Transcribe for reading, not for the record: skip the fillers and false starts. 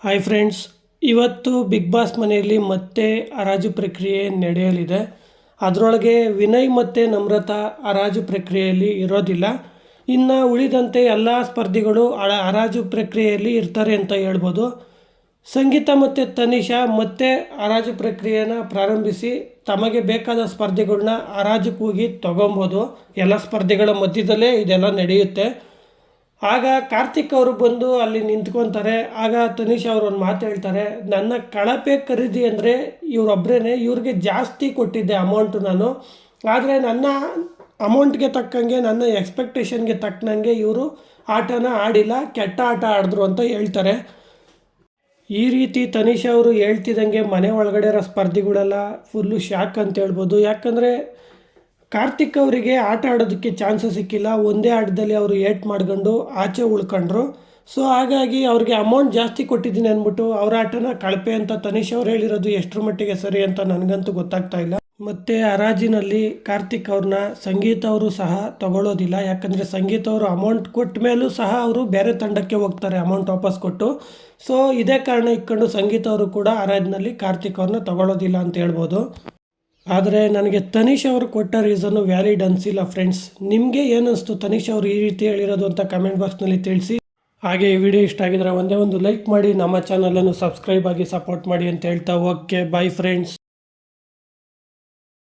Hi friends, ಇವತ್ತು big boss ಮನೆಯಲ್ಲಿ ಮತ್ತೆ ಹರಾಜು ಪ್ರಕ್ರಿಯೆ ನಡೆಯಲಿದೆ. ಅದರೊಳಗೆ ವಿನಯ್ ಮತ್ತು ನಮ್ರತಾ ಹರಾಜು ಪ್ರಕ್ರಿಯೆಯಲ್ಲಿ ಇರೋದಿಲ್ಲ. ಇನ್ನು ಉಳಿದಂತೆ ಎಲ್ಲ ಸ್ಪರ್ಧಿಗಳು ಹರಾಜು ಪ್ರಕ್ರಿಯೆಯಲ್ಲಿ ಇರ್ತಾರೆ ಅಂತ ಹೇಳ್ಬೋದು. ಸಂಗೀತ ಮತ್ತು ತನಿಷಾ ಮತ್ತೆ ಹರಾಜು ಪ್ರಕ್ರಿಯೆನ ಪ್ರಾರಂಭಿಸಿ ತಮಗೆ ಬೇಕಾದ ಸ್ಪರ್ಧಿಗಳನ್ನ ಹರಾಜು ಕೂಗಿ ತೊಗೊಬೋದು. ಎಲ್ಲ ಸ್ಪರ್ಧಿಗಳ ಮಧ್ಯದಲ್ಲೇ ಇದೆಲ್ಲ ನಡೆಯುತ್ತೆ. ಆಗ ಕಾರ್ತಿಕ್ ಅವರು ಬಂದು ಅಲ್ಲಿ ನಿಂತ್ಕೊತಾರೆ. ಆಗ ತನಿಷಾ ಅವರು ಒಂದು ಮಾತು ಹೇಳ್ತಾರೆ, ನನ್ನ ಕಳಪೆ ಖರೀದಿ ಅಂದರೆ ಇವರೊಬ್ಬರೇ, ಇವ್ರಿಗೆ ಜಾಸ್ತಿ ಕೊಟ್ಟಿದ್ದೆ ಅಮೌಂಟು ನಾನು. ಆದರೆ ನನ್ನ ಅಮೌಂಟ್ಗೆ ತಕ್ಕಂಗೆ, ನನ್ನ ಎಕ್ಸ್ಪೆಕ್ಟೇಷನ್ಗೆ ತಕ್ಕನಂಗೆ ಇವರು ಆಟನ ಆಡಿಲ್ಲ, ಕೆಟ್ಟ ಆಟ ಆಡಿದ್ರು ಅಂತ ಹೇಳ್ತಾರೆ. ಈ ರೀತಿ ತನಿಷಾ ಅವರು ಹೇಳ್ತಿದ್ದಂಗೆ ಮನೆ ಒಳಗಡೆ ಇರೋ ಸ್ಪರ್ಧಿಗಳೆಲ್ಲ ಫುಲ್ಲು ಶಾಕ್ ಅಂತ ಹೇಳ್ಬೋದು. ಯಾಕಂದರೆ ಕಾರ್ತಿಕ್ ಅವರಿಗೆ ಆಟ ಆಡೋದಕ್ಕೆ ಚಾನ್ಸಸ್ ಸಿಕ್ಕಿಲ್ಲ. ಒಂದೇ ಆಟದಲ್ಲಿ ಅವರು ಏಟ್ ಮಾಡ್ಕೊಂಡು ಆಚೆ ಉಳ್ಕೊಂಡ್ರು. ಸೊ ಹಾಗಾಗಿ ಅವ್ರಿಗೆ ಅಮೌಂಟ್ ಜಾಸ್ತಿ ಕೊಟ್ಟಿದ್ದೀನಿ ಅಂದ್ಬಿಟ್ಟು ಅವ್ರ ಆಟನ ಕಳಪೆ ಅಂತ ತನಿಷಾ ಅವ್ರು ಹೇಳಿರೋದು ಎಷ್ಟರ ಮಟ್ಟಿಗೆ ಸರಿ ಅಂತ ನನಗಂತೂ ಗೊತ್ತಾಗ್ತಾ ಇಲ್ಲ. ಮತ್ತು ಹರಾಜಿನಲ್ಲಿ ಕಾರ್ತಿಕ್ ಅವ್ರನ್ನ ಸಂಗೀತ ಅವರು ಸಹ ತಗೊಳ್ಳೋದಿಲ್ಲ. ಯಾಕಂದರೆ ಸಂಗೀತ ಅವರು ಅಮೌಂಟ್ ಕೊಟ್ಟ ಮೇಲೂ ಸಹ ಅವರು ಬೇರೆ ತಂಡಕ್ಕೆ ಹೋಗ್ತಾರೆ ಅಮೌಂಟ್ ವಾಪಸ್ ಕೊಟ್ಟು. ಸೊ ಇದೇ ಕಾರಣ ಇಟ್ಕೊಂಡು ಸಂಗೀತ ಅವರು ಕೂಡ ಹರಾಜಿನಲ್ಲಿ ಕಾರ್ತಿಕ್ ಅವ್ರನ್ನ ತಗೊಳ್ಳೋದಿಲ್ಲ ಅಂತ ಹೇಳ್ಬೋದು. ಆದರೆ ನನಗೆ ತನಿಷ್ ಅವರು ಕೊಟ್ಟ ರೀಸನ್ನು ವ್ಯಾಲಿಡ್ ಅನಿಸಿಲ್ಲ ಫ್ರೆಂಡ್ಸ್. ನಿಮಗೆ ಏನಿಸ್ತು ತನಿಷ್ ಅವರು ಈ ರೀತಿ ಹೇಳಿರೋದು ಅಂತ ಕಮೆಂಟ್ ಬಾಕ್ಸ್ನಲ್ಲಿ ತಿಳಿಸಿ. ಹಾಗೆ ಈ ವಿಡಿಯೋ ಇಷ್ಟ ಆಗಿದ್ರೆ ಒಂದೇ ಒಂದು ಲೈಕ್ ಮಾಡಿ, ನಮ್ಮ ಚಾನಲನ್ನು ಸಬ್ಸ್ಕ್ರೈಬ್ ಆಗಿ ಸಪೋರ್ಟ್ ಮಾಡಿ ಅಂತ ಹೇಳ್ತಾ, ಓಕೆ ಬಾಯ್ ಫ್ರೆಂಡ್ಸ್.